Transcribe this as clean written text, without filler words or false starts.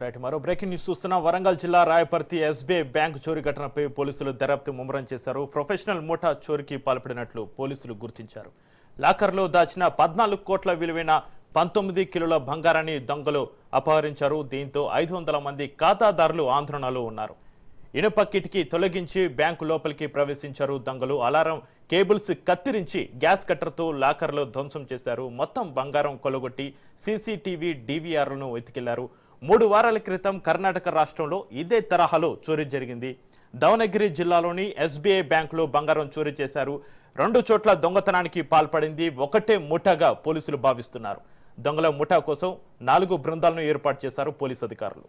Right మరో breaking news చూస్తున్నాం. వరంగల్ జిల్లా రాయపర్తి ఎస్బీఐ బ్యాంకు చోరీ ఘటనపై పోలీసులు దర్యాప్తు ముమ్మరం చేశారు. ప్రొఫెషనల్ ముఠా చోరీకి పాల్పడినట్లు పోలీసులు గుర్తించారు. లాకర్లో దాచిన 14 కోట్ల విలువైన 19 కిలోల బంగారాన్ని దొంగలు అపహరించారు. దీంతో 500 మంది ఖాతాదారులు ఆందోళనలో ఉన్నారు. ఇనుప కిటికీ తొలగించి బ్యాంకు లోపలికి ప్రవేశించారు దొంగలు. అలారం కేబుల్స్ కత్తిరించి గ్యాస్ కట్టర్తో లాకర్లో ధ్వంసం చేశారు. మొత్తం బంగారం కొలగొట్టి సీసీటీవీ డీవీఆర్లను ఎత్తుకెళ్లారు. 3 వారాల క్రితం కర్ణాటక రాష్ట్రంలో ఇదే తరహాలో చోరీ జరిగింది. దావణగిరి జిల్లాలోని ఎస్బీఐ బ్యాంకులో బంగారం చోరీ చేశారు. 2 చోట్ల దొంగతనానికి పాల్పడింది ఒకటే ముఠాగా పోలీసులు భావిస్తున్నారు. దొంగల ముఠా కోసం 4 బృందాలను ఏర్పాటు చేశారు పోలీసు అధికారులు.